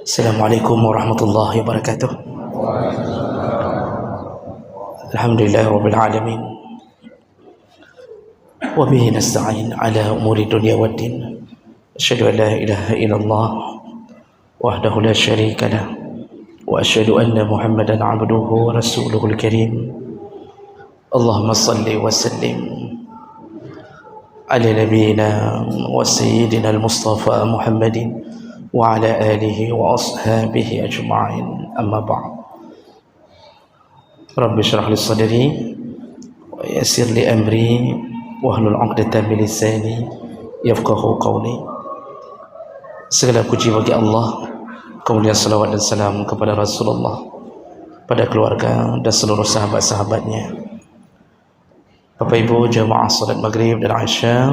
Assalamualaikum warahmatullahi wabarakatuh. Alhamdulillah rabbil alamin. Wa bihi nasta'in ala umuri dunya waddin. Asyhadu an la ilaha illallah wahdahu la syarika lah wa asyhadu anna Muhammadan 'abduhu wa rasuluhul karim. Allahumma shalli wa sallim ala nabiyyina wa sayyidina al-Mustafa Muhammadin wa ala alihi wa ashabihi ajma'in, amma ba'd. Rabbi shrah li sadri wa yassir li amri wahlul 'uqdatam min lisani yafqahu qawli. Segala puji bagi Allah, kemudian salawat dan salam kepada Rasulullah, pada keluarga dan seluruh sahabat-sahabatnya. Bapak Ibu jamaah salat maghrib dan isya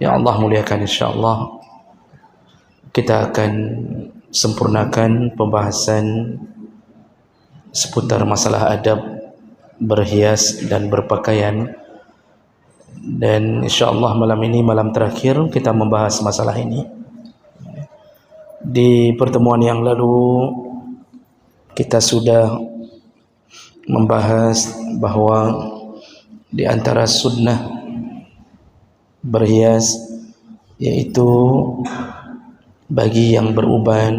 yang Allah muliakan, insyaallah kita akan sempurnakan pembahasan seputar masalah adab berhias dan berpakaian, dan insyaallah malam ini malam terakhir kita membahas masalah ini. Di pertemuan yang lalu kita sudah membahas bahwa di antara sunnah berhias yaitu bagi yang beruban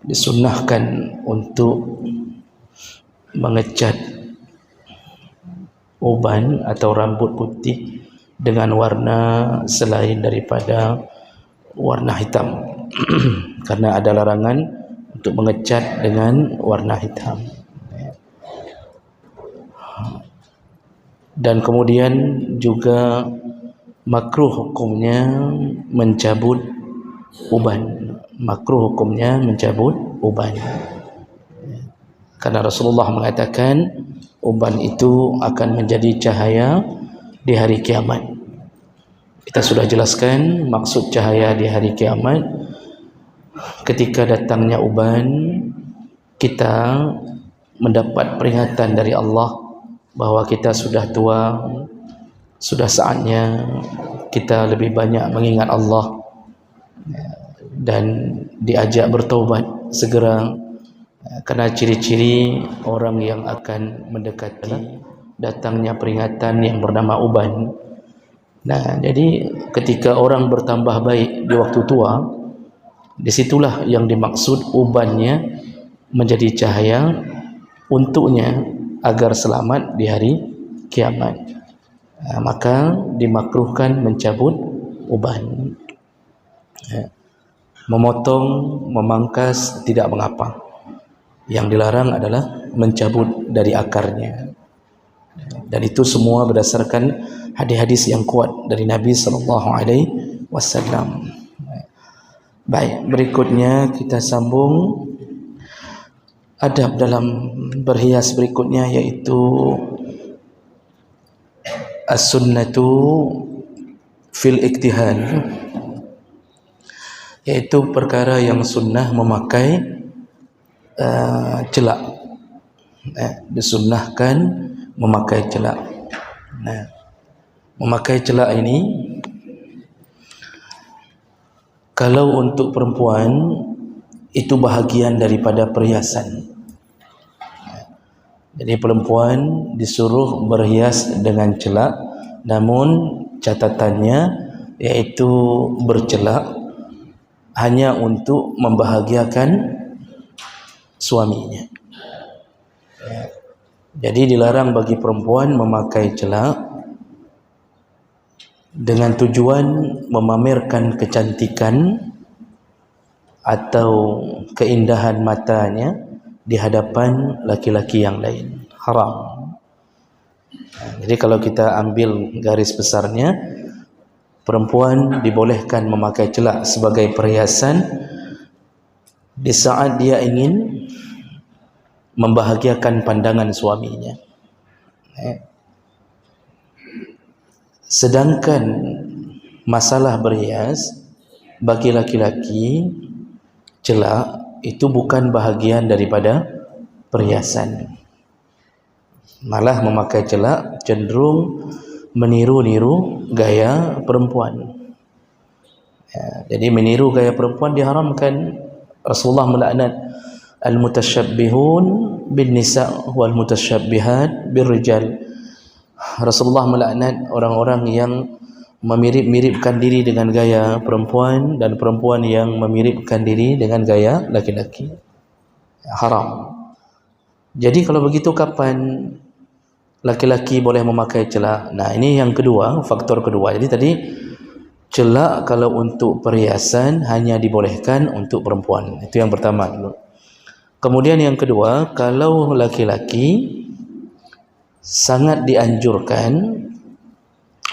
disunnahkan untuk mengecat uban atau rambut putih dengan warna selain daripada warna hitam karena ada larangan untuk mengecat dengan warna hitam. Dan kemudian juga makruh hukumnya mencabut uban. Makruh hukumnya mencabut uban, karena Rasulullah mengatakan uban itu akan menjadi cahaya di hari kiamat. Kita sudah jelaskan maksud cahaya di hari kiamat. Ketika datangnya uban, kita mendapat peringatan dari Allah bahwa kita sudah tua, sudah saatnya kita lebih banyak mengingat Allah dan diajak bertaubat segera, karena ciri-ciri orang yang akan mendekati datangnya peringatan yang bernama uban. Nah, jadi ketika orang bertambah baik di waktu tua, disitulah yang dimaksud ubannya menjadi cahaya untuknya agar selamat di hari kiamat. Maka dimakruhkan mencabut uban. Memotong, memangkas tidak mengapa. Yang dilarang adalah mencabut dari akarnya. Dan itu semua berdasarkan hadis-hadis yang kuat dari Nabi SAW. Baik, berikutnya kita sambung adab dalam berhias berikutnya, yaitu as-sunnatu fil iktihal, yaitu perkara yang sunnah memakai celak. Disunnahkan memakai celak. Nah, memakai celak ini kalau untuk perempuan itu bahagian daripada perhiasan. Jadi perempuan disuruh berhias dengan celak, namun catatannya yaitu bercelak hanya untuk membahagiakan suaminya. Jadi dilarang bagi perempuan memakai celak dengan tujuan memamerkan kecantikan atau keindahan matanya di hadapan laki-laki yang lain. Haram. Jadi kalau kita ambil garis besarnya, perempuan dibolehkan memakai celak sebagai perhiasan di saat dia ingin membahagiakan pandangan suaminya. Sedangkan masalah berhias bagi laki-laki, celak itu bukan bahagian daripada perhiasan. Malah memakai celak cenderung meniru-niru gaya perempuan. Ya, jadi meniru gaya perempuan diharamkan Rasulullah melaknat al-mutasyabbihun bin nisa wal mutasyabbihat bir rijal. Rasulullah melaknat orang-orang yang memirip-miripkan diri dengan gaya perempuan dan perempuan yang memiripkan diri dengan gaya laki-laki. Haram. Jadi kalau begitu kapan laki-laki boleh memakai celak? Nah, ini yang kedua, faktor kedua. Jadi tadi celak kalau untuk perhiasan hanya dibolehkan untuk perempuan. Itu yang pertama dulu. Kemudian yang kedua, kalau laki-laki sangat dianjurkan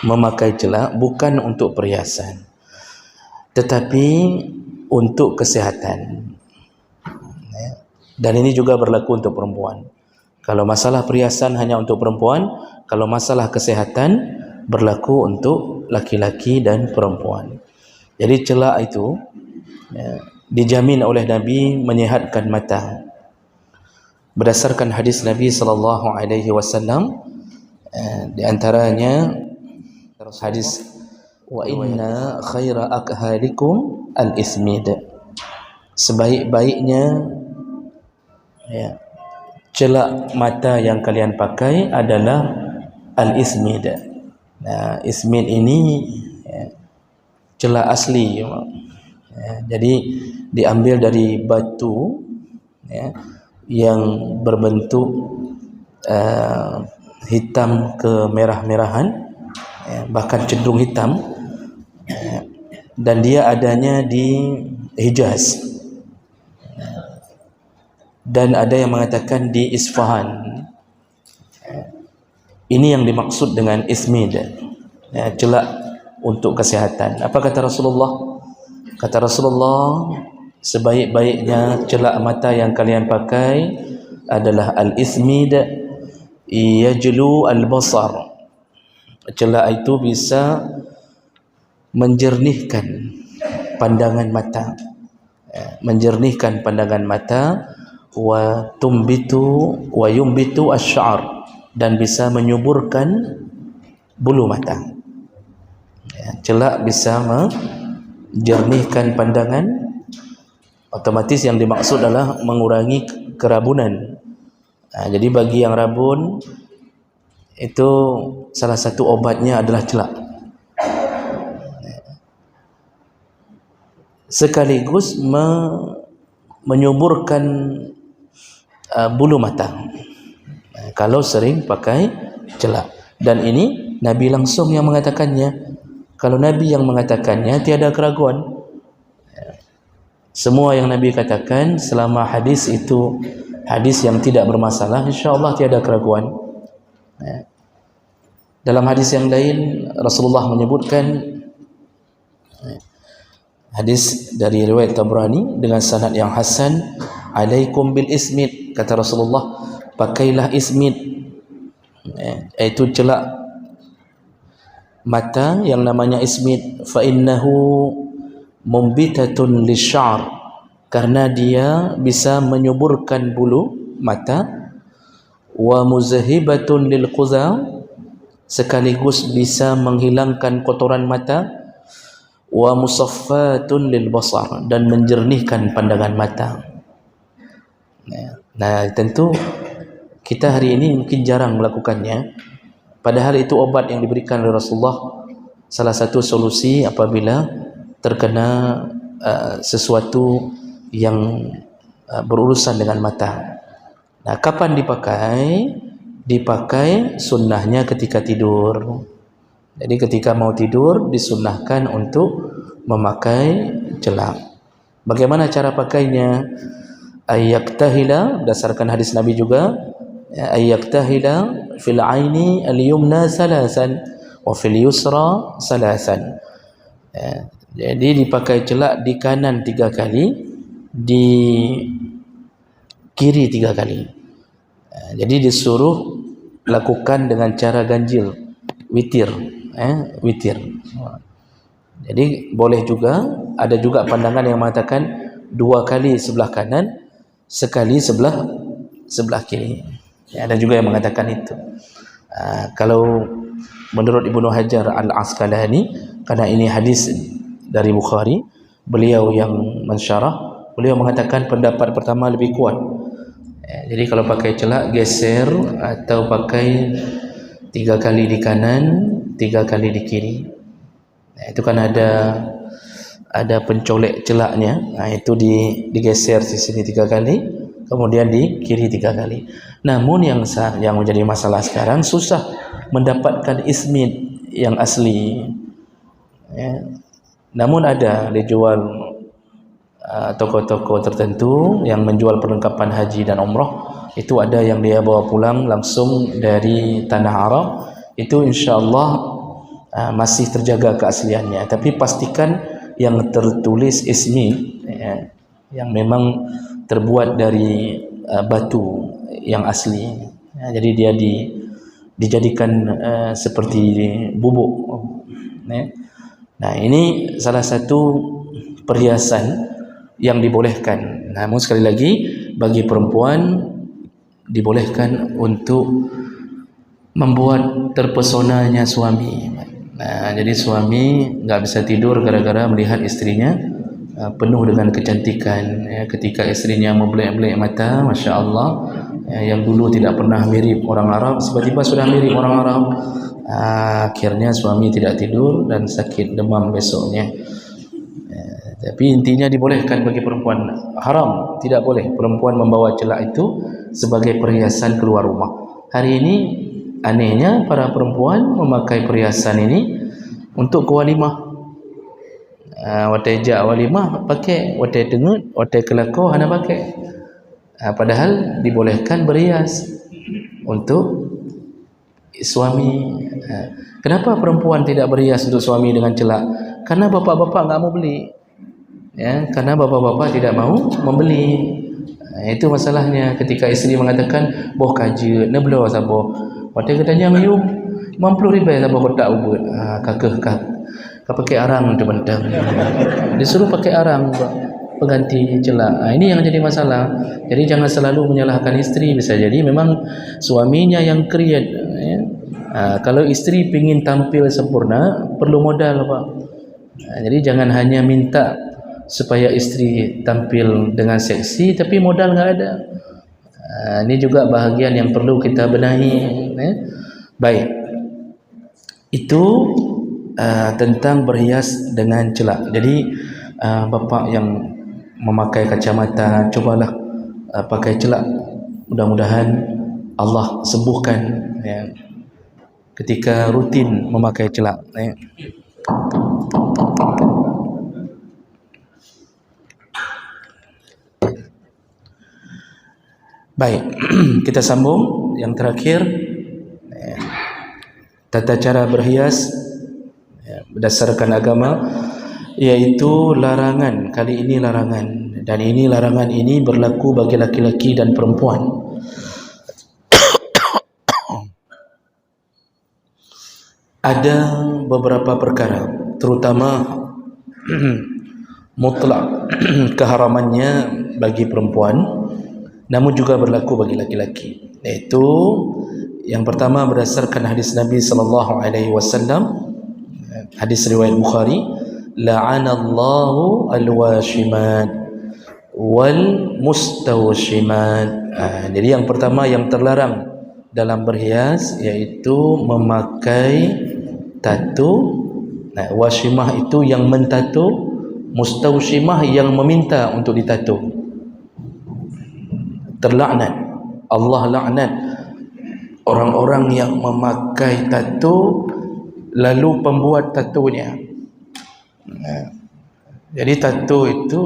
memakai celak bukan untuk perhiasan, tetapi untuk kesihatan. Dan ini juga berlaku untuk perempuan. Kalau masalah perhiasan hanya untuk perempuan, kalau masalah kesihatan berlaku untuk laki-laki dan perempuan. Jadi celak itu dijamin oleh Nabi menyihatkan mata. Berdasarkan hadis Nabi sallallahu alaihi wasallam, di antaranya terus hadis wa inna khaira akhalikum al-ismid. Sebaik-baiknya celak mata yang kalian pakai adalah al-ismid. Nah, ismid ini celak asli. Jadi diambil dari batu yang berbentuk hitam kemerah-merahan, bahkan cenderung hitam, dan dia adanya di Hijaz, dan ada yang mengatakan di Isfahan. Ini yang dimaksud dengan ismid, celak untuk kesihatan. Apa kata Rasulullah? Kata Rasulullah, sebaik-baiknya celak mata yang kalian pakai adalah al-ismid yajlu al-basar. Celak itu bisa menjernihkan pandangan mata, menjernihkan pandangan mata, wa tumbitu wa yumbitu asy-sya'ar, dan bisa menyuburkan bulu mata. Celak bisa menjernihkan pandangan, otomatis yang dimaksud adalah mengurangi kerabunan. Jadi bagi yang rabun itu salah satu obatnya adalah celak. Sekaligus menyuburkan bulu mata kalau sering pakai celak. Dan ini Nabi langsung yang mengatakannya. Kalau Nabi yang mengatakannya, tiada keraguan. Semua yang Nabi katakan selama hadis itu hadis yang tidak bermasalah, insya-Allah tiada keraguan. Dalam hadis yang lain Rasulullah menyebutkan, hadis dari riwayat Tabrani dengan sanad yang hasan, alaikum bil ismid, kata Rasulullah, pakailah ismid, iaitu celak mata yang namanya ismid, fa innahu mumbitatun lisya'r, karena dia bisa menyuburkan bulu mata, wa muzhibatun lil quza, sekaligus bisa menghilangkan kotoran mata, wa musaffatun lil basar, dan menjernihkan pandangan mata. Nah, tentu kita hari ini mungkin jarang melakukannya, padahal itu obat yang diberikan oleh Rasulullah, salah satu solusi apabila terkena sesuatu yang berurusan dengan mata. Nah, kapan dipakai? Dipakai sunnahnya ketika tidur. Jadi ketika mau tidur disunnahkan untuk memakai celak. Bagaimana cara pakainya? Ayyaktahila, berdasarkan hadis Nabi juga, ayyaktahila fil aini al-yumna salasan wa fil yusra salasan. Jadi dipakai celak di kanan 3 kali, di kiri 3 kali. Jadi disuruh lakukan dengan cara ganjil, witir, witir. Jadi boleh juga, ada juga pandangan yang mengatakan 2 kali sebelah kanan, sekali sebelah kiri. Ada juga yang mengatakan itu. Kalau menurut Ibnu Hajar Al-Asqalani, karena ini hadis dari Bukhari, beliau yang mensyarah, Beliau mengatakan pendapat pertama lebih kuat. Jadi kalau pakai celak geser atau pakai 3 kali di kanan, 3 kali di kiri. Itu kan ada pencolek celaknya. Itu digeser di sini 3 kali, kemudian di kiri 3 kali. Namun yang menjadi masalah sekarang susah mendapatkan ismid yang asli. Namun ada dijual toko-toko tertentu yang menjual perlengkapan haji dan umrah. Itu ada yang dia bawa pulang langsung dari tanah Arab. Itu insya-Allah masih terjaga keasliannya. Tapi pastikan yang tertulis ismi yang memang terbuat dari batu yang asli. Jadi dia dijadikan seperti bubuk. Nah, ini salah satu perhiasan yang dibolehkan. Namun sekali lagi, bagi perempuan dibolehkan untuk membuat terpesonanya suami. Nah, jadi suami nggak bisa tidur gara-gara melihat istrinya penuh dengan kecantikan. Ketika istrinya membelek-belek mata, masya Allah, yang dulu tidak pernah mirip orang Arab, tiba-tiba sudah mirip orang Arab. Akhirnya suami tidak tidur dan sakit demam besoknya. Tapi intinya dibolehkan bagi perempuan. Haram, tidak boleh perempuan membawa celak itu sebagai perhiasan keluar rumah. Hari ini anehnya para perempuan memakai perhiasan ini untuk ke walimah. Watai jak walimah pakai, watai dengut, watai kelakor hana pakai. Padahal dibolehkan berhias untuk suami. Kenapa perempuan tidak berhias untuk suami dengan celak? Karena bapak-bapak enggak mau beli. Karena bapak-bapak tidak mau membeli. Itu masalahnya. Ketika isteri mengatakan boh kaji neblo saboh watai katanya ngayum 50,000 saboh kotak ubud. Kakak pakai arang tu bentang. Disuruh pakai arang pengganti celak. Ini yang jadi masalah. Jadi jangan selalu menyalahkan isteri. Bisa jadi memang suaminya yang create. Kalau isteri ingin tampil sempurna perlu modal, Pak. Jadi jangan hanya minta supaya istri tampil dengan seksi tapi modal nggak ada. Ini juga bahagian yang perlu kita benahi. Baik, itu tentang berhias dengan celak. Jadi bapak yang memakai kacamata, cobalah pakai celak. Mudah-mudahan Allah sembuhkan ketika rutin memakai celak. Baik, kita sambung yang terakhir, tata cara berhias berdasarkan agama, yaitu larangan. Kali ini larangan, dan ini larangan ini berlaku bagi laki-laki dan perempuan. Ada beberapa perkara, terutama mutlak keharamannya bagi perempuan, namun juga berlaku bagi laki-laki. Yaitu yang pertama berdasarkan hadis Nabi sallallahu alaihi wasallam, hadis riwayat Bukhari, la'anallahu al-washimat wal mustawshimat. Jadi yang pertama yang terlarang dalam berhias yaitu memakai tato. Washimah itu yang mentato, mustawshimah yang meminta untuk ditato. Terlaknat, Allah laknat orang-orang yang memakai tato lalu pembuat tatonya. Jadi tato itu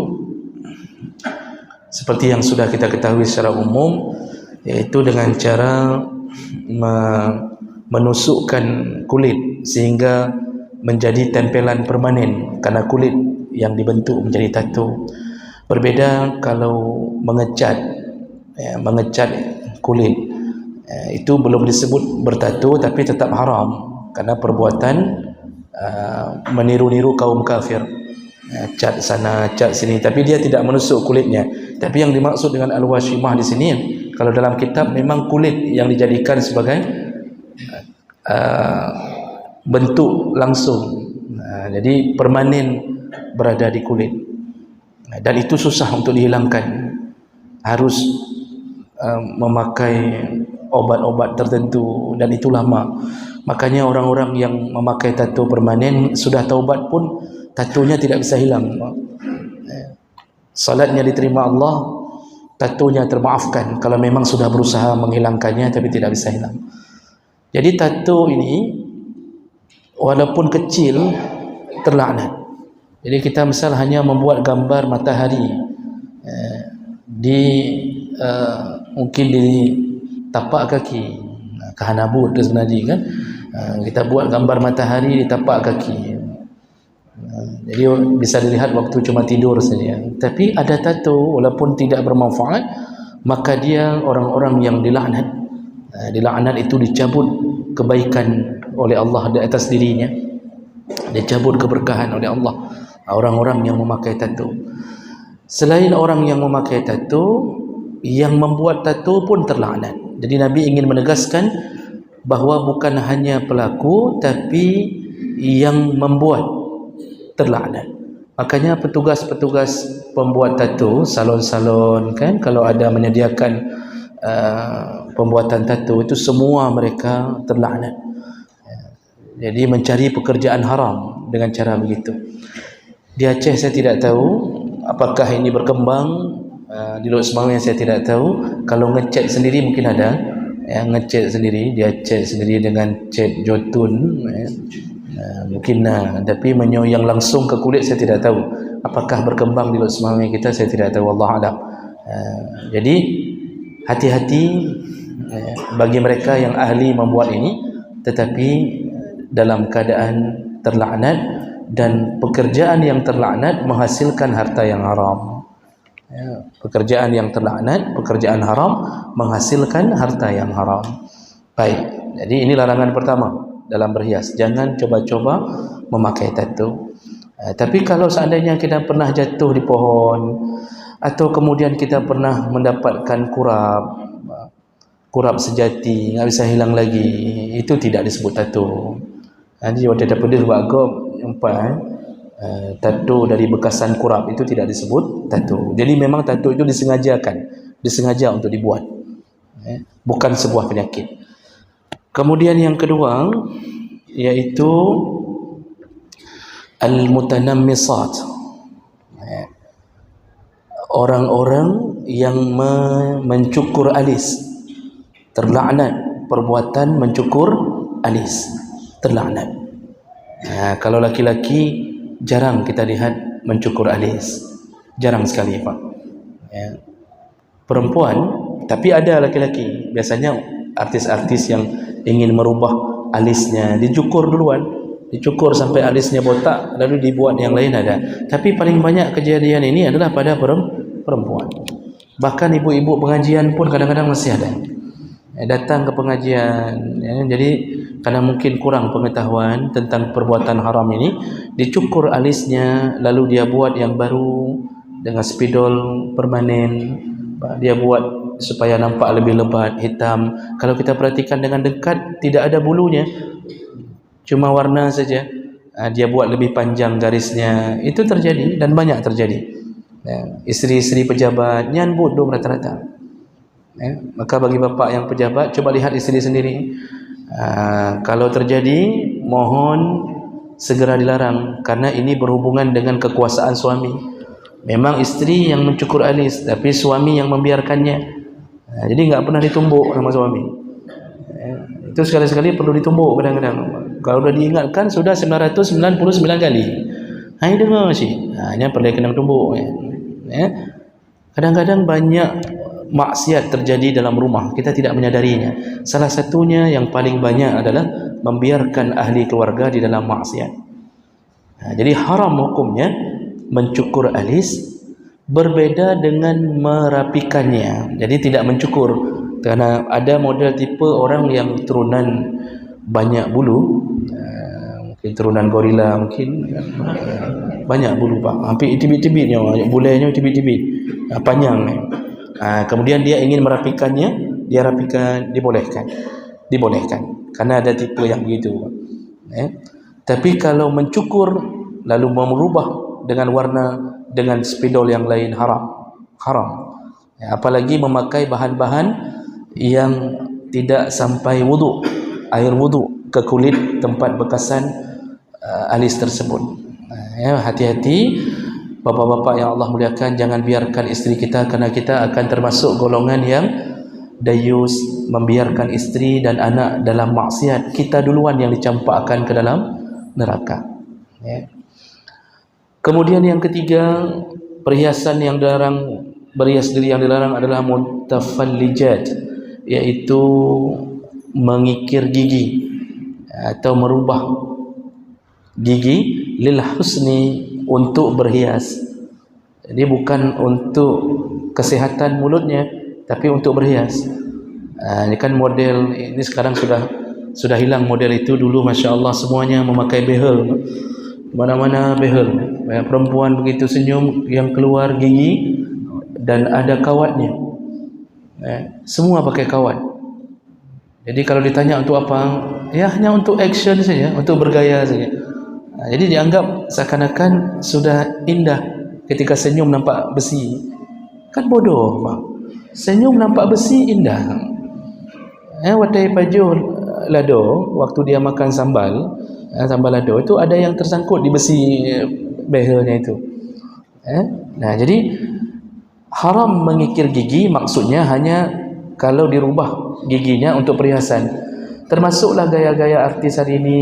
seperti yang sudah kita ketahui secara umum, yaitu dengan cara menusukkan kulit sehingga menjadi tempelan permanen karena kulit yang dibentuk menjadi tato. Berbeda kalau mengecat kulit, itu belum disebut bertato tapi tetap haram karena perbuatan meniru-niru kaum kafir. Cat sana, cat sini, tapi dia tidak menusuk kulitnya. Tapi yang dimaksud dengan al-washimah di sini, kalau dalam kitab memang kulit yang dijadikan sebagai bentuk langsung. Jadi permanen berada di kulit. dan itu susah untuk dihilangkan, harus memakai obat-obat tertentu dan itu lama. Makanya orang-orang yang memakai tattoo permanen sudah taubat pun tatonya tidak bisa hilang. Salatnya diterima Allah, tatonya termaafkan kalau memang sudah berusaha menghilangkannya tapi tidak bisa hilang. Jadi tattoo ini walaupun kecil terlaknat. Jadi kita misal hanya membuat gambar matahari di mungkin di tapak kaki, kahanabut tu sebenarnya kan, kita buat gambar matahari di tapak kaki, jadi bisa dilihat waktu cuma tidur saja. Tapi ada tattoo walaupun tidak bermanfaat, maka dia orang-orang yang dilaknat. Dilaknat itu dicabut kebaikan oleh Allah di atas dirinya, dicabut keberkahan oleh Allah. Orang-orang yang memakai tattoo. Selain orang yang memakai tattoo, yang membuat tattoo pun terlaknat. Jadi Nabi ingin menegaskan bahawa bukan hanya pelaku tapi yang membuat terlaknat. Makanya petugas-petugas pembuat tattoo, salon-salon kan, kalau ada menyediakan pembuatan tattoo itu semua mereka terlaknat. Jadi mencari pekerjaan haram dengan cara begitu. Di Aceh saya tidak tahu apakah ini berkembang, di Lok Semanggi saya tidak tahu. Kalau ngecat sendiri mungkin ada, ngecat sendiri, dia cat sendiri dengan cat jotun, mungkin tapi yang langsung ke kulit saya tidak tahu. Apakah berkembang di Lok Semanggi kita, saya tidak tahu, Allah a'lam. Jadi hati-hati bagi mereka yang ahli membuat ini, tetapi dalam keadaan terlaknat, dan pekerjaan yang terlaknat menghasilkan harta yang haram. Pekerjaan yang terlaknat, pekerjaan haram menghasilkan harta yang haram. Baik, jadi ini larangan pertama dalam berhias, jangan coba-coba memakai tattoo. Tapi kalau seandainya kita pernah jatuh di pohon, atau kemudian kita pernah mendapatkan kurap sejati, nggak bisa hilang lagi, itu tidak disebut tattoo. Jadi waktu ada pedih bagom tattoo dari bekasan kurap itu tidak disebut tattoo. Jadi memang tattoo itu disengaja untuk dibuat, bukan sebuah penyakit. Kemudian yang kedua yaitu al-mutanammisat, orang-orang yang mencukur alis, terlaknat perbuatan mencukur alis, terlaknat. Kalau laki-laki jarang kita lihat mencukur alis, jarang sekali Pak. Perempuan, tapi ada laki-laki, biasanya artis-artis yang ingin merubah alisnya, dicukur duluan, dicukur sampai alisnya botak, lalu dibuat yang lain ada. Tapi paling banyak kejadian ini adalah pada perempuan. Bahkan ibu-ibu pengajian pun kadang-kadang masih ada datang ke pengajian, jadi karena mungkin kurang pengetahuan tentang perbuatan haram ini, dicukur alisnya, lalu dia buat yang baru dengan spidol permanen, dia buat supaya nampak lebih lebat, hitam. Kalau kita perhatikan dengan dekat, tidak ada bulunya, cuma warna saja. Dia buat lebih panjang garisnya. Itu terjadi dan banyak terjadi. Isteri-isteri pejabat nyan bodoh rata-rata. Maka bagi bapak yang pejabat, coba lihat isteri sendiri. Kalau terjadi, mohon segera dilarang, karena ini berhubungan dengan kekuasaan suami. Memang isteri yang mencukur alis, tapi suami yang membiarkannya. Jadi nggak pernah ditumbuk sama suami. Itu sekali-sekali perlu ditumbuk kadang-kadang. Kalau sudah diingatkan, sudah 999 kali. Hai dengar sih, hanya perlu kena tumbuk. Kadang-kadang banyak maksiat terjadi dalam rumah, kita tidak menyadarinya. Salah satunya yang paling banyak adalah membiarkan ahli keluarga di dalam maksiat. Jadi haram hukumnya mencukur alis, berbeda dengan merapikannya. Jadi tidak mencukur, karena ada model tipe orang yang turunan banyak bulu, mungkin turunan gorila, mungkin banyak bulu Pak, hampir tibit-tibitnya, bulainya tibit-tibit, panjang. Kemudian dia ingin merapikannya, dia rapikan, dibolehkan, karena ada tipe yang begitu. Tapi kalau mencukur lalu merubah dengan warna dengan spidol yang lain haram. Apalagi memakai bahan-bahan yang tidak sampai wudu, air wudu ke kulit tempat bekasan alis tersebut. Hati-hati bapa-bapa yang Allah muliakan, jangan biarkan isteri kita, kerana kita akan termasuk golongan yang dayus, membiarkan isteri dan anak dalam maksiat. Kita duluan yang dicampakkan ke dalam neraka. Kemudian yang ketiga, perhiasan yang dilarang, berhias diri yang dilarang adalah mutafallijat, iaitu mengikir gigi atau merubah gigi lil husni, untuk berhias. Jadi bukan untuk kesihatan mulutnya, tapi untuk berhias. Ini kan model, ini sekarang sudah hilang model itu. Dulu Masya Allah semuanya memakai behel, mana-mana behel. Perempuan begitu senyum yang keluar gigi dan ada kawatnya, semua pakai kawat. Jadi kalau ditanya untuk apa, ya hanya untuk action saja, untuk bergaya saja. Jadi dianggap seakan-akan sudah indah ketika senyum nampak besi. Kan bodoh, Pak. Senyum nampak besi indah. Wadai pajuh lado, waktu dia makan sambal lado itu ada yang tersangkut di besi behelnya itu. Nah, jadi haram mengikir gigi, maksudnya hanya kalau dirubah giginya untuk perhiasan. Termasuklah gaya-gaya artis hari ini,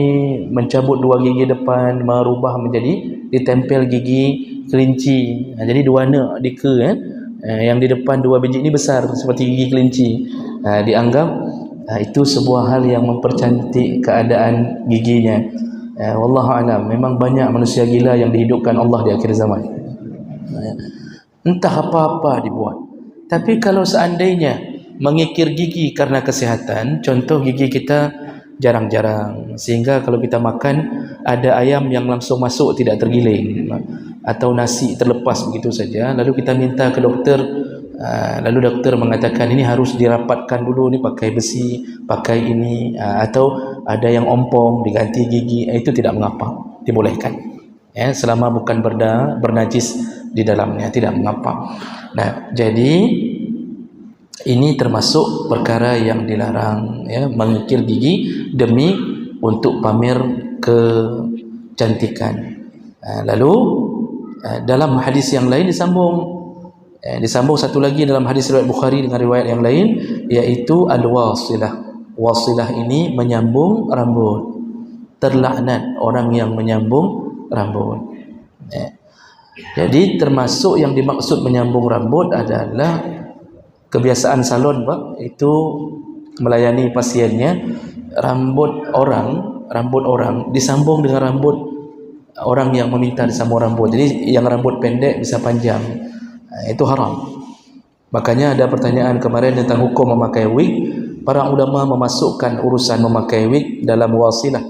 mencabut 2 gigi depan, merubah menjadi ditempel gigi kelinci. Jadi 2 anak dika, yang di depan 2 biji ini besar seperti gigi kelinci. Dianggap itu sebuah hal yang mempercantik keadaan giginya. Wallahu a'lam, memang banyak manusia gila yang dihidupkan Allah di akhir zaman. Entah apa-apa dibuat. Tapi kalau seandainya mengikir gigi karena kesihatan, contoh gigi kita jarang-jarang, sehingga kalau kita makan ada ayam yang langsung masuk tidak tergiling, atau nasi terlepas begitu saja, lalu kita minta ke dokter, lalu dokter mengatakan ini harus dirapatkan dulu, ini pakai besi, pakai ini, atau ada yang ompong diganti gigi, itu tidak mengapa, dibolehkan, selama bukan bernajis di dalamnya, tidak mengapa. Nah, jadi ini termasuk perkara yang dilarang, mengikir gigi demi untuk pamer kecantikan. Lalu dalam hadis yang lain disambung satu lagi dalam hadis riwayat Bukhari dengan riwayat yang lain, yaitu al-wasilah. Wasilah ini menyambung rambut. Terlaknat orang yang menyambung rambut. Jadi termasuk yang dimaksud menyambung rambut adalah kebiasaan salon, Pak, itu melayani pasiennya, rambut orang disambung dengan rambut orang yang meminta disambung rambut. Jadi yang rambut pendek bisa panjang, itu haram. Makanya ada pertanyaan kemarin tentang hukum memakai wig. Para ulama memasukkan urusan memakai wig dalam wasilah,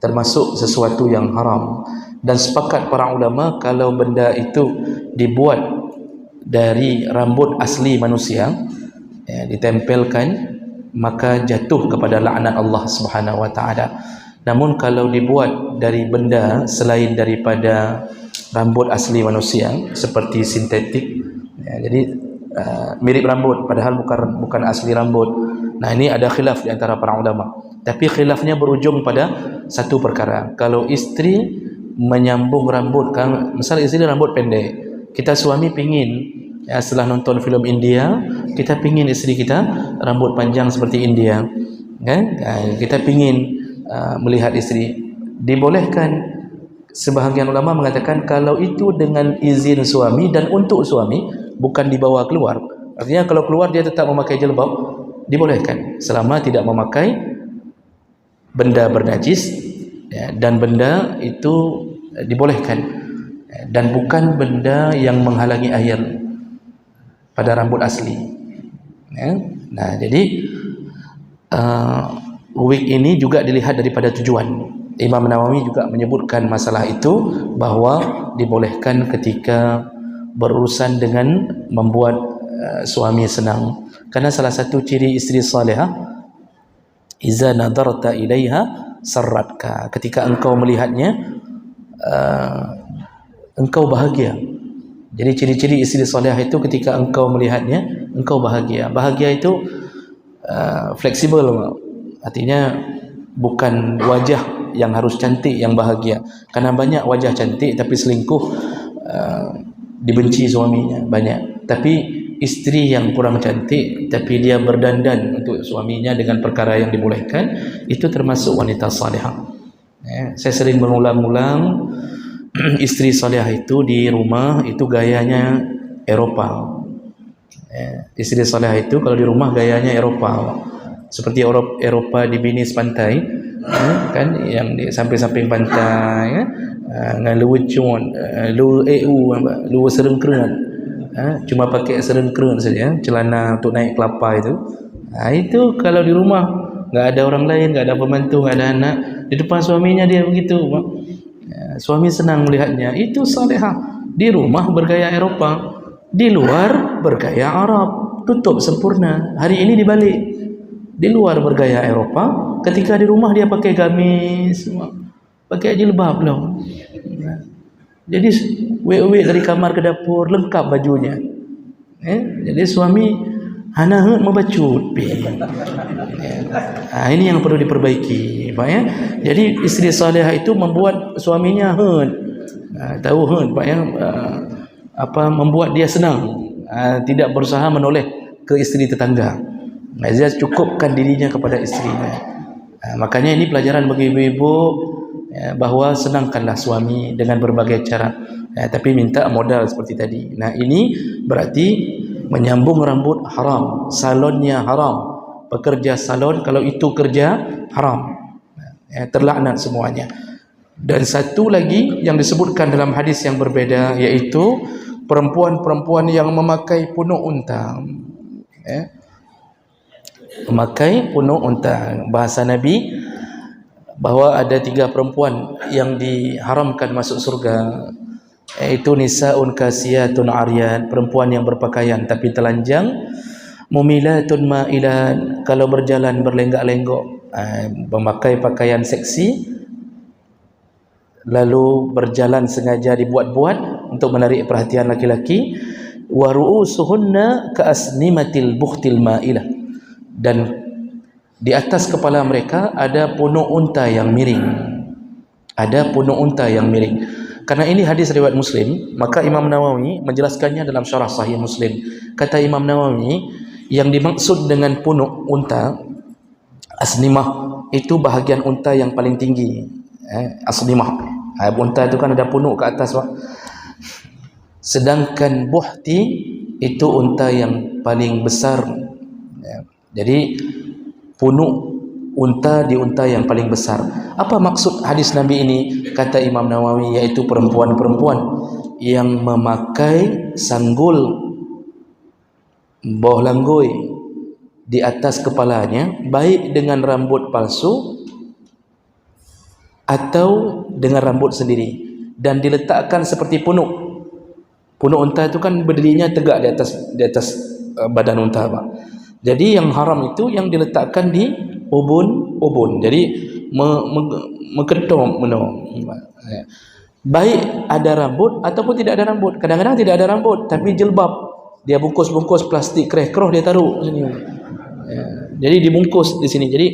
termasuk sesuatu yang haram. Dan sepakat para ulama kalau benda itu dibuat dari rambut asli manusia, ditempelkan, maka jatuh kepada laknat Allah Subhanahu wa taala. Namun kalau dibuat dari benda selain daripada rambut asli manusia seperti sintetik, jadi mirip rambut padahal bukan asli rambut. Nah, ini ada khilaf di antara para ulama. Tapi khilafnya berujung pada satu perkara. Kalau istri menyambung rambut, kan misal istri rambut pendek, kita suami pingin, setelah nonton filem India, kita pingin istri kita rambut panjang seperti India, kan? Kita pingin melihat istri, dibolehkan. Sebahagian ulama mengatakan kalau itu dengan izin suami dan untuk suami, bukan dibawa keluar. Artinya kalau keluar dia tetap memakai jilbab, dibolehkan selama tidak memakai benda bernajis, dan benda itu dibolehkan, dan bukan benda yang menghalangi air pada rambut asli. Nah, jadi wig ini juga dilihat daripada tujuan. Imam Nawawi juga menyebutkan masalah itu, bahwa dibolehkan ketika berurusan dengan membuat suami senang. Karena salah satu ciri istri salihah, iza nadarta ilaiha sarratka, ketika engkau melihatnya engkau bahagia. Jadi ciri-ciri isteri solehah itu ketika engkau melihatnya, engkau bahagia. Bahagia itu fleksibel, artinya bukan wajah yang harus cantik yang bahagia. Karena banyak wajah cantik tapi selingkuh, dibenci suaminya banyak. Tapi isteri yang kurang cantik tapi dia berdandan untuk suaminya dengan perkara yang dibolehkan, itu termasuk wanita salihah. Saya sering mengulang-ulang isteri salihah itu di rumah itu gayanya Eropa. Isteri salihah itu kalau di rumah gayanya Eropa, seperti Eropa di Venice pantai, kan, yang di samping-samping pantai, dengan luar cun, luar luar serengkeran, cuma pakai serengkeran saja, celana untuk naik kelapa itu. Itu kalau di rumah nggak ada orang lain, nggak ada pembantu, nggak ada anak, di depan suaminya dia begitu. Suami senang melihatnya. Itu salihah. Di rumah bergaya Eropa, di luar bergaya Arab, tutup sempurna. Hari ini dibalik, di luar bergaya Eropa, ketika di rumah dia pakai gamis, pakai jilbab loh. Jadi wek-wek dari kamar ke dapur lengkap bajunya. Jadi suami hana heut membacut. Ini yang perlu diperbaiki, Pak ya. Jadi isteri salihah itu membuat suaminya heut, tahu heut, Pak ya, membuat dia senang, tidak berusaha menoleh ke isteri tetangga. Dia cukupkan dirinya kepada istrinya. Makanya ini pelajaran bagi ibu-ibu, bahawa senangkanlah suami dengan berbagai cara, tapi minta modal seperti tadi. Nah, ini berarti menyambung rambut haram, salonnya haram, pekerja salon kalau itu kerja haram, terlaknat semuanya. Dan satu lagi yang disebutkan dalam hadis yang berbeda, yaitu perempuan-perempuan yang memakai punuk unta, memakai punuk unta. Bahasa Nabi bahawa ada 3 perempuan yang diharamkan masuk surga, yaitu nisaun kasiyatun aryan, perempuan yang berpakaian tapi telanjang, mumilatun ma'ilan, kalau berjalan berlenggak-lenggok, memakai pakaian seksi lalu berjalan sengaja dibuat-buat untuk menarik perhatian laki-laki, wa ru'usuhunna ka'asnimatil bukhtil ma'ilah, dan di atas kepala mereka ada punuk unta yang miring, ada punuk unta yang miring. Karena ini hadis riwayat Muslim, maka Imam Nawawi menjelaskannya dalam syarah Sahih Muslim. Kata Imam Nawawi, yang dimaksud dengan punuk unta, asnimah, itu bahagian unta yang paling tinggi. Asnimah, unta itu kan ada punuk ke atas, Pak. Sedangkan buhti itu unta yang paling besar. Jadi punuk unta di unta yang paling besar. Apa maksud hadis Nabi ini? Kata Imam Nawawi, yaitu perempuan-perempuan yang memakai sanggul bawah langgoi di atas kepalanya, baik dengan rambut palsu atau dengan rambut sendiri, dan diletakkan seperti punuk. Punuk unta itu kan berdirinya tegak di atas badan unta, Pak. Jadi yang haram itu yang diletakkan di ubun. Jadi mengetom, baik ada rambut ataupun tidak ada rambut. Kadang-kadang tidak ada rambut tapi jilbab, dia bungkus-bungkus plastik kroh dia taruh sini. Jadi dibungkus di sini. Jadi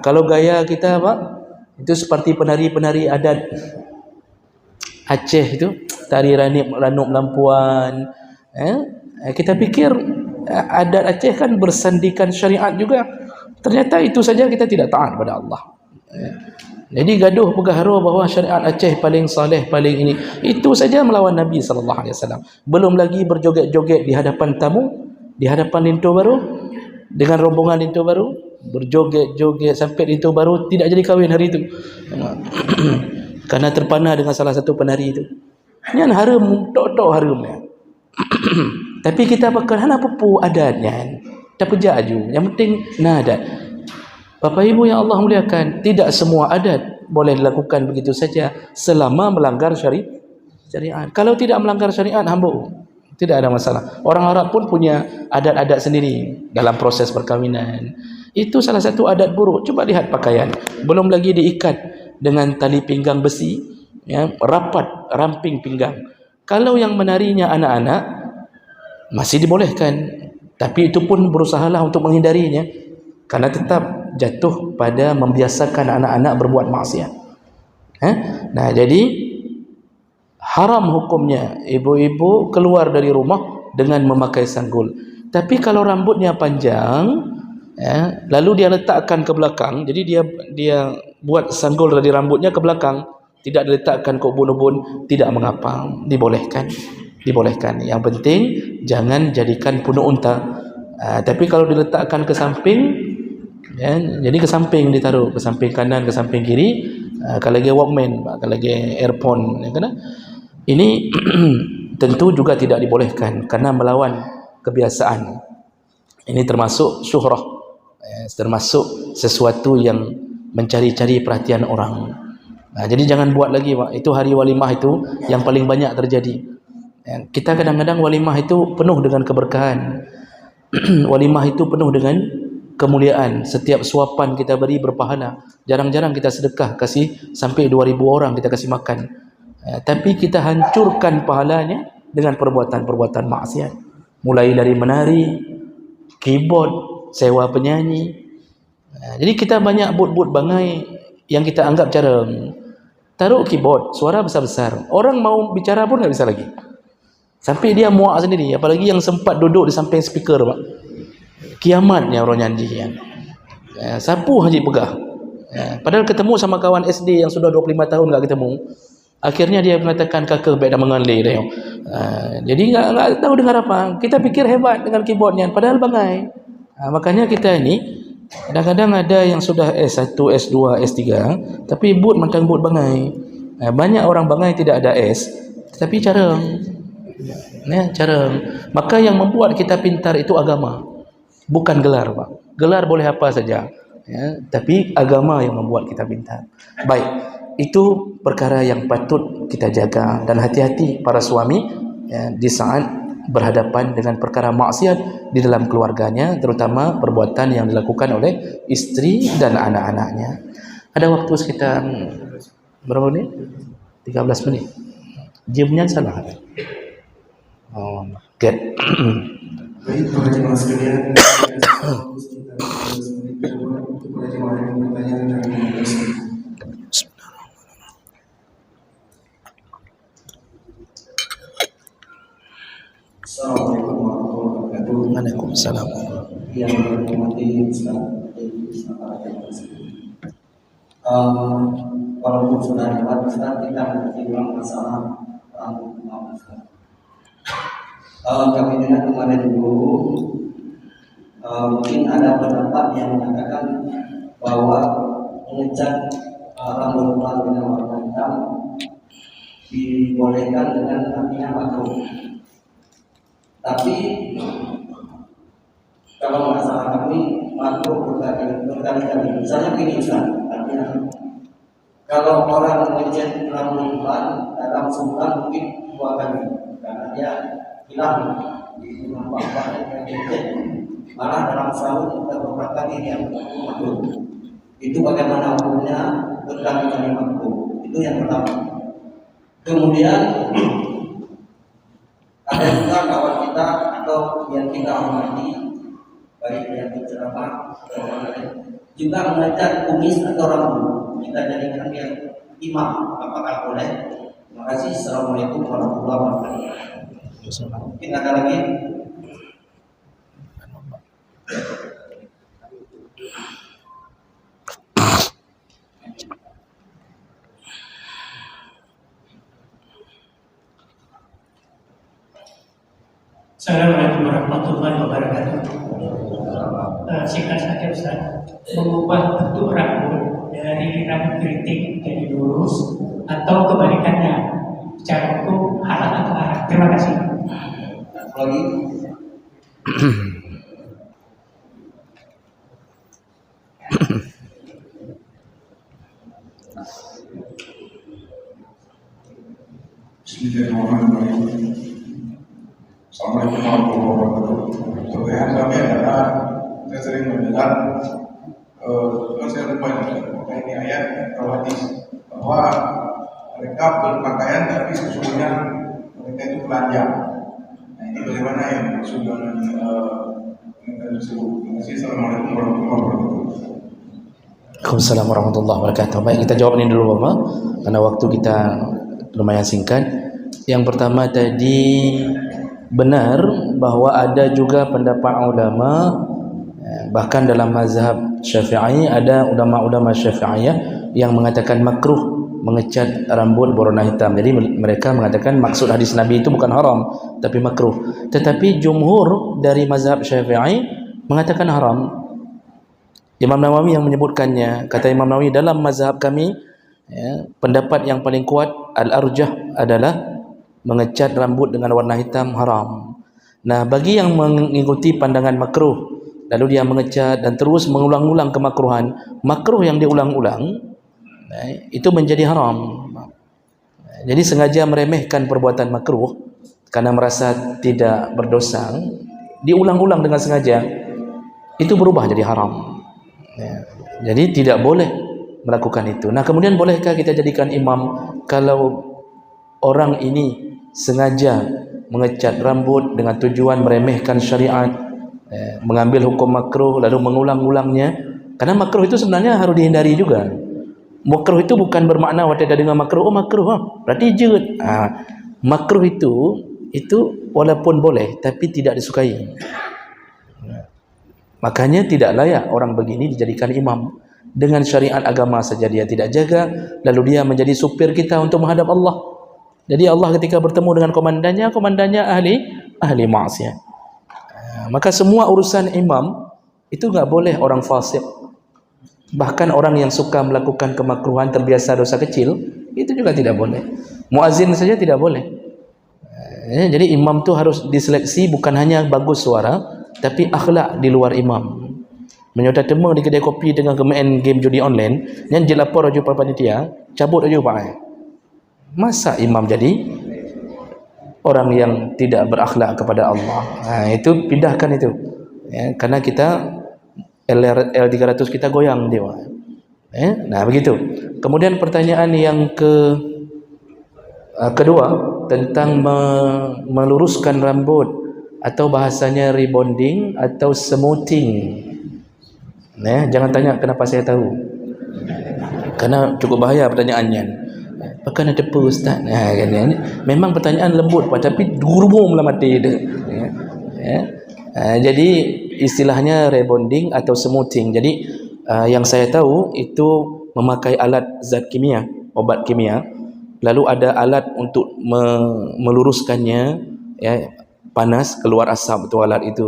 kalau gaya kita, Pak, itu seperti penari-penari adat Aceh itu, tari ranum lampuan. Kita pikir adat Aceh kan bersandikan syariat juga. Ternyata itu saja kita tidak taat pada Allah. Jadi gaduh pergahara bahawa syariat Aceh paling saleh, paling ini, itu saja melawan Nabi SAW. Belum lagi berjoget-joget di hadapan tamu, di hadapan lintu baru, dengan rombongan lintu baru, berjoget-joget sampai lintu baru tidak jadi kahwin hari itu. Karena terpana dengan salah satu penari itu. Ini haram, tok-tok haramnya. Tapi kita pakai apa pun adatnya, tak pejak aju. Yang penting adat. Bapak Ibu yang Allah muliakan, tidak semua adat boleh dilakukan begitu saja selama melanggar syariat. Kalau tidak melanggar syariat, hamba tidak ada masalah. Orang Arab pun punya adat-adat sendiri dalam proses perkahwinan. Itu salah satu adat buruk. Coba lihat pakaian, belum lagi diikat dengan tali pinggang besi, rapat, ramping pinggang. Kalau yang menarinya anak-anak masih dibolehkan, tapi itu pun berusahalah untuk menghindarinya, karena tetap jatuh pada membiasakan anak-anak berbuat maksiat. Nah, jadi haram hukumnya ibu-ibu keluar dari rumah dengan memakai sanggul. Tapi kalau rambutnya panjang, lalu dia letakkan ke belakang, jadi dia buat sanggul dari rambutnya ke belakang, tidak diletakkan ke ubun-ubun, tidak mengapa, dibolehkan. Yang penting jangan jadikan punuk unta. Tapi kalau diletakkan ke samping, jadi ke samping ditaruh, ke samping kanan, ke samping kiri, kalau lagi Walkman, kalau lagi earphone, ini tentu juga tidak dibolehkan karena melawan kebiasaan. Ini termasuk syuhrah, termasuk sesuatu yang mencari-cari perhatian orang. Jadi jangan buat lagi, Pak. Itu hari walimah itu yang paling banyak terjadi. Kita kadang-kadang walimah itu penuh dengan keberkahan. Walimah itu penuh dengan kemuliaan. Setiap suapan kita beri berpahala. Jarang-jarang kita sedekah kasih sampai 2.000 orang kita kasih makan. Tapi kita hancurkan pahalanya dengan perbuatan-perbuatan maksiat. Mulai dari menari, keyboard, sewa penyanyi. Jadi kita banyak but-but bangai yang kita anggap cara. Taruh keyboard, suara besar-besar. Orang mau bicara pun tak bisa lagi. Sampai dia muak sendiri. Apalagi yang sempat duduk di samping speaker, Pak. Kiamatnya orang nyanyi. Sapu haji pegah. Padahal ketemu sama kawan SD yang sudah 25 tahun tak ketemu. Akhirnya dia mengatakan kakak baik dah mengalir dia. Jadi enggak tahu dengar apa. Kita fikir hebat dengan keyboardnya, padahal bangai. Makanya kita ini kadang-kadang ada yang sudah S1, S2, S3, tapi boot macam boot bangai. Banyak orang bangai tidak ada S, tapi cara. Maka yang membuat kita pintar itu agama, bukan gelar, Pak. Gelar boleh apa saja, tapi agama yang membuat kita pintar. Baik, itu perkara yang patut kita jaga, dan hati-hati para suami di saat berhadapan dengan perkara maksiat di dalam keluarganya, terutama perbuatan yang dilakukan oleh istri dan anak-anaknya. Ada waktu sekitar berapa menit? 13 menit. Jamnya salah. Get. Baik, para jemaah sekalian, sekitar 13 menit untuk para jemaah yang bertanya dan mengulasnya. Assalamualaikum warahmatullahi wabarakatuh. Waalaikumsalam. Yang berhormati Ustaz. Walaupun sudah lewat Ustaz, kita berbincang masalah rambut Ustaz. Kami dengar kemarin dulu, mungkin ada pendapat yang mengatakan bahwa mengecat rambut dengan warna hitam dibolehkan dengan artinya makruh. Tapi kalau masalah kami makruh berkali-kali. Misalnya begini Ustaz, artinya kalau orang mengecat rambut dalam sebulan mungkin 2 kali, karena dia hilang di rumah bapak yang mengecat. Malah dalam setahun kita beberapa kali dia makruh. Itu bagaimana hukumnya berkali-kali makruh. Itu yang pertama. Kemudian ada juga kawan kita atau yang kita hormati, baik yang berceramah atau orang lain, juga mengecat kumis atau rambut. Kita jadikan dia imam, apakah boleh? Terima kasih. Assalamualaikum warahmatullahi wabarakatuh. Mungkin ada lagi. Assalamualaikum warahmatullahi wabarakatuh. Singkat saja Ustaz, mengubah bentuk rambut dari rambut keriting jadi lurus atau kebalikannya, cara hukum halal atau haram? Terima kasih. Lagi. Bismillahirrahmanirrahim. Assalamualaikum warahmatullahi wabarakatuh. Pertanyaan kami adalah, saya sering mendengar, saya lupa ini ayat atau hadis, bahwa mereka berpakaian tapi sesungguhnya mereka itu telanjang. Nah ini bagaimana yang maksud dengan tersebut? Terima kasih. Assalamualaikum warahmatullahi wabarakatuh. Waalaikumsalam warahmatullahi wabarakatuh. Baik, kita jawab ini dulu Bapak, karena waktu kita lumayan singkat. Yang pertama tadi, benar bahwa ada juga pendapat ulama, bahkan dalam mazhab Syafi'i ada ulama-ulama Syafi'iyah yang mengatakan makruh mengecat rambut berwarna hitam. Jadi mereka mengatakan maksud hadis Nabi itu bukan haram tapi makruh. Tetapi jumhur dari mazhab Syafi'i mengatakan haram. Imam Nawawi yang menyebutkannya, kata Imam Nawawi, dalam mazhab kami pendapat yang paling kuat al-arjah adalah mengecat rambut dengan warna hitam haram. Nah, bagi yang mengikuti pandangan makruh lalu dia mengecat dan terus mengulang-ulang kemakruhan, makruh yang diulang-ulang itu menjadi haram. Jadi sengaja meremehkan perbuatan makruh karena merasa tidak berdosa, diulang-ulang dengan sengaja, itu berubah jadi haram. Jadi tidak boleh melakukan itu. Nah, kemudian bolehkah kita jadikan imam kalau orang ini sengaja mengecat rambut dengan tujuan meremehkan syariat, mengambil hukum makruh lalu mengulang-ulangnya? Karena makruh itu sebenarnya harus dihindari juga. Makruh itu bukan bermakna waktu kita dengar makruh, oh makruh, berarti jeut. Makruh itu walaupun boleh tapi tidak disukai. Makanya tidak layak orang begini dijadikan imam. Dengan syariat agama saja dia tidak jaga, lalu dia menjadi supir kita untuk menghadap Allah. Jadi Allah ketika bertemu dengan komandannya ahli maksiat. Maka semua urusan imam itu enggak boleh orang fasik. Bahkan orang yang suka melakukan kemakruhan, terbiasa dosa kecil, itu juga tidak boleh. Muazin saja tidak boleh. Jadi imam tu harus diseleksi, bukan hanya bagus suara tapi akhlak di luar imam. Menyota temu di kedai kopi dengan main game judi online, yang je lapor aja pada panitia, cabut aja Pak. Masa imam jadi orang yang tidak berakhlak kepada Allah? Itu pindahkan itu. Karena kita L300 kita goyang dia. Nah, begitu. Kemudian pertanyaan yang kedua tentang meluruskan rambut atau bahasanya rebonding atau smoothing. Jangan tanya kenapa saya tahu, karena cukup bahaya pertanyaannya. Bahkan ada apa Ustaz? Memang pertanyaan lembut tapi durmum lah mati dia. Jadi istilahnya rebonding atau smoothing. Jadi yang saya tahu itu memakai alat zat kimia, obat kimia, lalu ada alat untuk meluruskannya, panas keluar asap itu alat itu,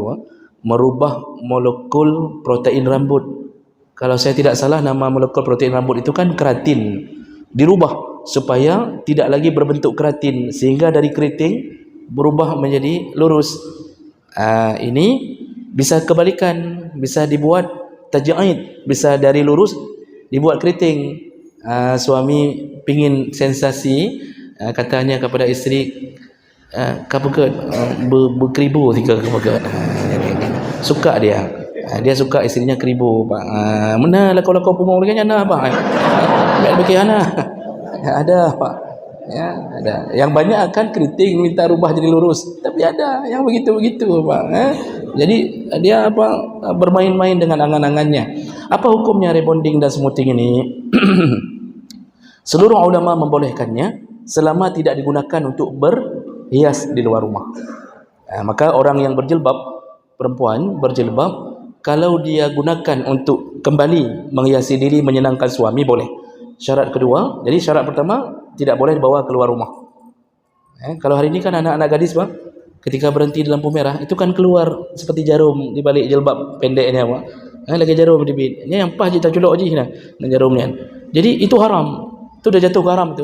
merubah molekul protein rambut. Kalau saya tidak salah nama molekul protein rambut itu kan keratin, dirubah supaya tidak lagi berbentuk keratin sehingga dari keriting berubah menjadi lurus. Ini bisa kebalikan, bisa dibuat taj'id, bisa dari lurus dibuat keriting. Suami pingin sensasi, katanya kepada isteri, kapaket berkeribu tiga kapaket. Suka dia suka isterinya keribu Pak. Mana lah kalau kau pumung lagi ana Pak. Biar bagi ana. Ada Pak. Ada. Yang banyak akan keriting minta rubah jadi lurus, tapi ada yang begitu-begitu Pak. Jadi dia bermain-main dengan angan-angannya. Apa hukumnya rebonding dan smoothing ini? Seluruh ulama membolehkannya selama tidak digunakan untuk berhias di luar rumah. Maka orang yang berjilbab, perempuan berjilbab, kalau dia gunakan untuk kembali menghiasi diri menyenangkan suami boleh. Syarat kedua, jadi syarat pertama tidak boleh dibawa keluar rumah. Kalau hari ini kan anak-anak gadis Pak, ketika berhenti di lampu merah itu kan keluar seperti jarum di balik jilbab pendeknya Pak. Lagi jarum di bibir. Ini yang pas kita culuk aja dengan jarumnya. Jadi itu haram. Itu dah jatuh ke haram tu.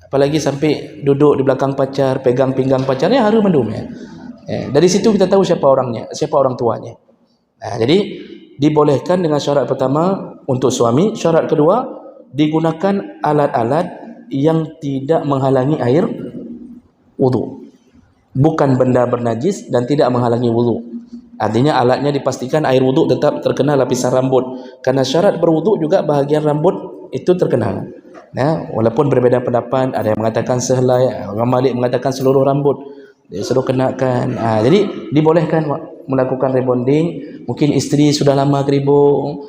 Apalagi sampai duduk di belakang pacar, pegang pinggang pacarnya, harum mendum ya. Dari situ kita tahu siapa orangnya, siapa orang tuanya. Jadi dibolehkan dengan syarat pertama untuk suami, syarat kedua digunakan alat-alat yang tidak menghalangi air wudu, bukan benda bernajis dan tidak menghalangi wudu. Artinya alatnya dipastikan air wudu tetap terkena lapisan rambut, karena syarat berwudu juga bahagian rambut itu terkena. Walaupun berbeza pendapat, ada yang mengatakan sehelai, Imam Malik mengatakan seluruh rambut dia suruh kenakan. Jadi dibolehkan melakukan rebonding. Mungkin isteri sudah lama keribung,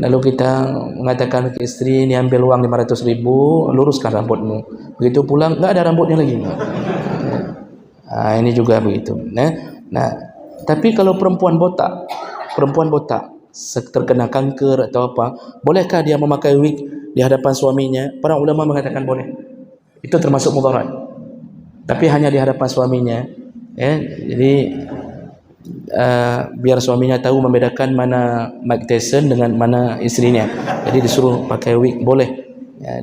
lalu kita mengatakan ke isteri, ni ambil uang 500.000, luruskan rambutmu. Begitu pulang enggak ada rambutnya lagi. Ini juga begitu. Tapi kalau perempuan botak terkena kanker atau apa, bolehkah dia memakai wig di hadapan suaminya? Para ulama mengatakan boleh. Itu termasuk mudarat. Tapi hanya di hadapan suaminya. Jadi biar suaminya tahu membedakan mana Mike Tyson dengan mana istrinya. Jadi disuruh pakai wig, boleh.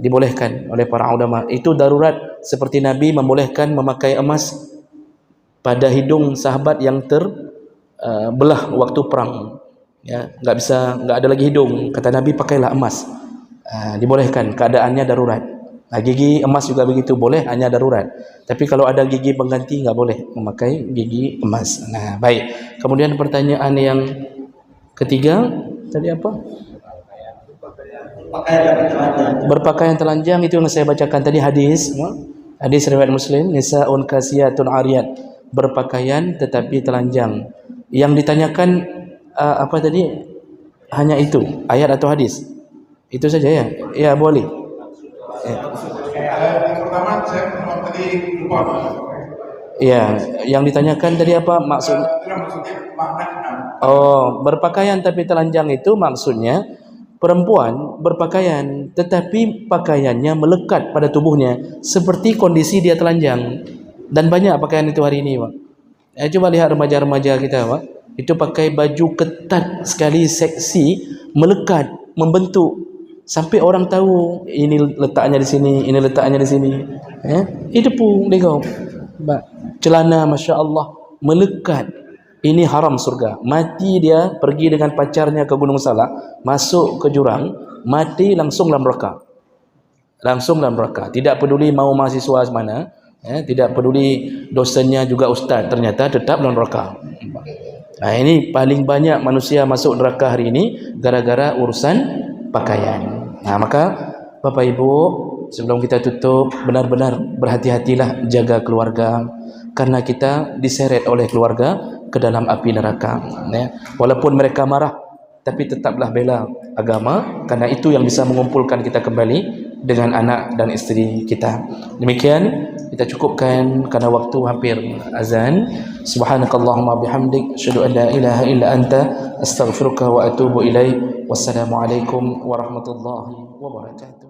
Dibolehkan oleh para ulama. Itu darurat, seperti Nabi membolehkan memakai emas pada hidung sahabat yang terbelah waktu perang. Enggak ada lagi hidung, kata Nabi pakailah emas. Dibolehkan, keadaannya darurat. Gigi emas juga begitu, boleh, hanya darurat. Tapi kalau ada gigi pengganti enggak boleh memakai gigi emas. Baik. Kemudian pertanyaan yang ketiga tadi apa? Berpakaian telanjang, itu yang saya bacakan tadi hadis riwayat Muslim, nisaun kasiyatun ariyat, berpakaian tetapi telanjang. Yang ditanyakan apa tadi? Hanya itu, ayat atau hadis? Itu saja ya? Ya, boleh. Yang pertama saya tadi lupa. Ya, yang ditanyakan tadi apa maksudnya? Berpakaian tapi telanjang itu maksudnya perempuan berpakaian tetapi pakaiannya melekat pada tubuhnya seperti kondisi dia telanjang. Dan banyak pakaian itu hari ini, Pak. Coba lihat remaja-remaja kita, Pak. Itu pakai baju ketat sekali, seksi, melekat, membentuk, sampai orang tahu ini letaknya di sini, ini letaknya di sini. Itu pun dia celana, masya Allah, melekat. Ini haram surga. Mati dia pergi dengan pacarnya ke Gunung Salak, masuk ke jurang, mati langsung dalam neraka. Langsung dalam neraka. Tidak peduli mau mahasiswa mana, tidak peduli dosennya juga ustaz, ternyata tetap dalam neraka. Ini paling banyak manusia masuk neraka hari ini gara-gara urusan pakaian. Maka Bapak Ibu, sebelum kita tutup, benar-benar berhati-hatilah jaga keluarga, karena kita diseret oleh keluarga ke dalam api neraka. Walaupun mereka marah, tapi tetaplah bela agama, karena itu yang bisa mengumpulkan kita kembali dengan anak dan istri kita. Demikian kita cukupkan karena waktu hampir azan. Subhanakallahumma bihamdik, asyhadu an la ilaha illa anta, astaghfiruka wa atubu ilaik. Wassalamualaikum warahmatullahi wabarakatuh.